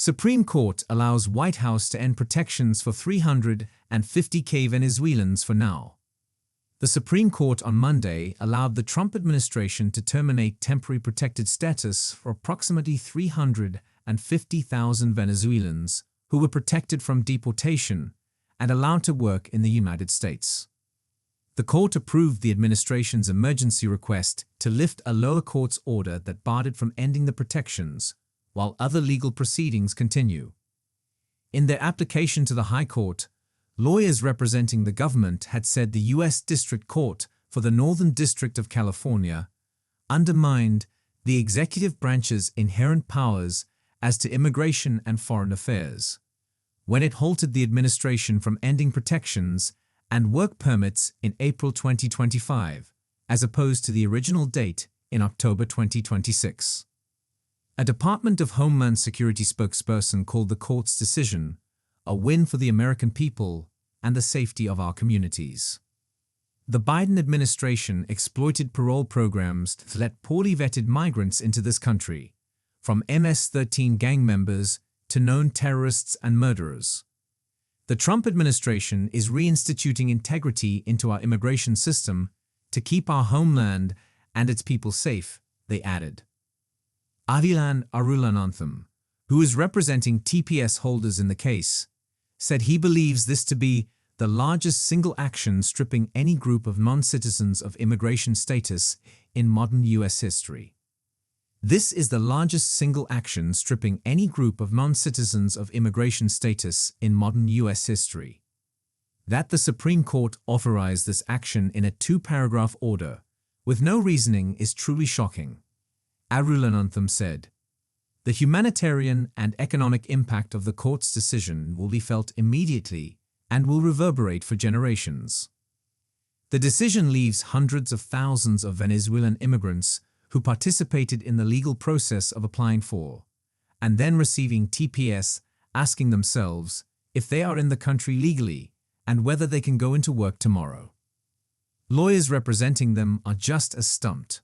Supreme Court allows White House to end protections for 350,000 Venezuelans for now. The Supreme Court on Monday allowed the Trump administration to terminate temporary protected status for approximately 350,000 Venezuelans who were protected from deportation and allowed to work in the United States. The court approved the administration's emergency request to lift a lower court's order that barred it from ending the protections, while other legal proceedings continue. In their application to the High Court, lawyers representing the government had said the U.S. District Court for the Northern District of California undermined the executive branch's inherent powers as to immigration and foreign affairs, when it halted the administration from ending protections and work permits in April 2025, as opposed to the original date in October 2026. A Department of Homeland Security spokesperson called the court's decision a win for the American people and the safety of our communities. The Biden administration exploited parole programs to let poorly vetted migrants into this country, from MS-13 gang members to known terrorists and murderers. The Trump administration is reinstituting integrity into our immigration system to keep our homeland and its people safe, they added. Avilan Arulanantham, who is representing TPS holders in the case, said he believes this to be the largest single action stripping any group of non-citizens of immigration status in modern U.S. history. This is the largest single action stripping any group of non-citizens of immigration status in modern U.S. history. That the Supreme Court authorized this action in a two-paragraph order, with no reasoning, is truly shocking, Arulanantham said. The humanitarian and economic impact of the court's decision will be felt immediately and will reverberate for generations. The decision leaves hundreds of thousands of Venezuelan immigrants who participated in the legal process of applying for, and then receiving TPS, asking themselves if they are in the country legally and whether they can go into work tomorrow. Lawyers representing them are just as stumped.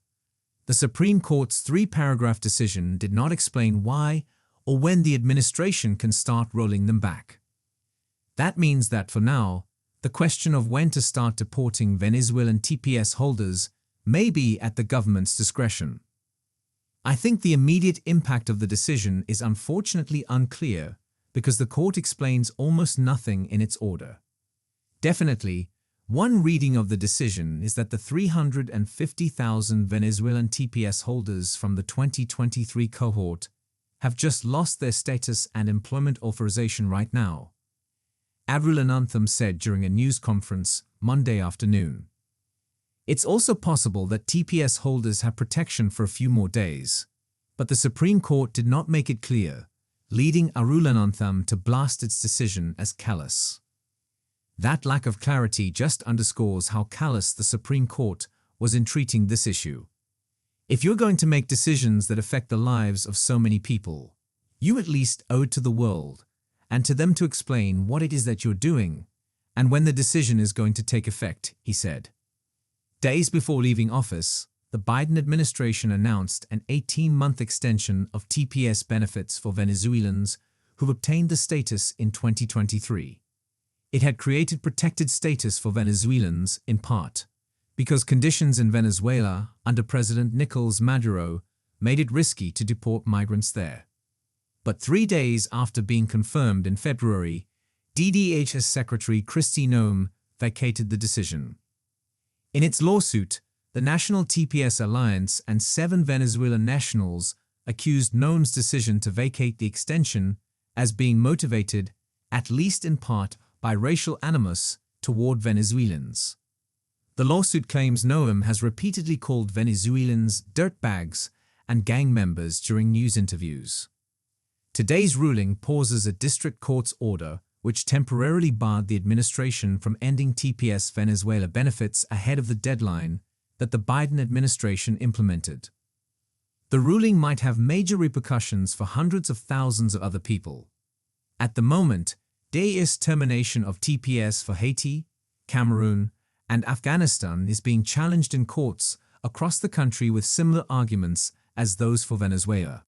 The Supreme Court's three-paragraph decision did not explain why or when the administration can start rolling them back. That means that for now, the question of when to start deporting Venezuelan TPS holders may be at the government's discretion. I think the immediate impact of the decision is unfortunately unclear because the court explains almost nothing in its order. Definitely, one reading of the decision is that the 350,000 Venezuelan TPS holders from the 2023 cohort have just lost their status and employment authorization right now, Arulanantham said during a news conference Monday afternoon. It's also possible that TPS holders have protection for a few more days, but the Supreme Court did not make it clear, leading Arulanantham to blast its decision as callous. That lack of clarity just underscores how callous the Supreme Court was in treating this issue. If you're going to make decisions that affect the lives of so many people, you at least owe it to the world and to them to explain what it is that you're doing and when the decision is going to take effect, he said. Days before leaving office, the Biden administration announced an 18-month extension of TPS benefits for Venezuelans who've obtained the status in 2023. It had created protected status for Venezuelans, in part, because conditions in Venezuela under President Nicolás Maduro made it risky to deport migrants there. But 3 days after being confirmed in February, DDHS Secretary Kristi Noem vacated the decision. In its lawsuit, the National TPS Alliance and 7 Venezuelan nationals accused Noem's decision to vacate the extension as being motivated, at least in part, by racial animus toward Venezuelans. The lawsuit claims Noem has repeatedly called Venezuelans dirtbags and gang members during news interviews. Today's ruling pauses a district court's order which temporarily barred the administration from ending TPS Venezuela benefits ahead of the deadline that the Biden administration implemented. The ruling might have major repercussions for hundreds of thousands of other people. At the moment, DA's termination of TPS for Haiti, Cameroon, and Afghanistan is being challenged in courts across the country with similar arguments as those for Venezuela.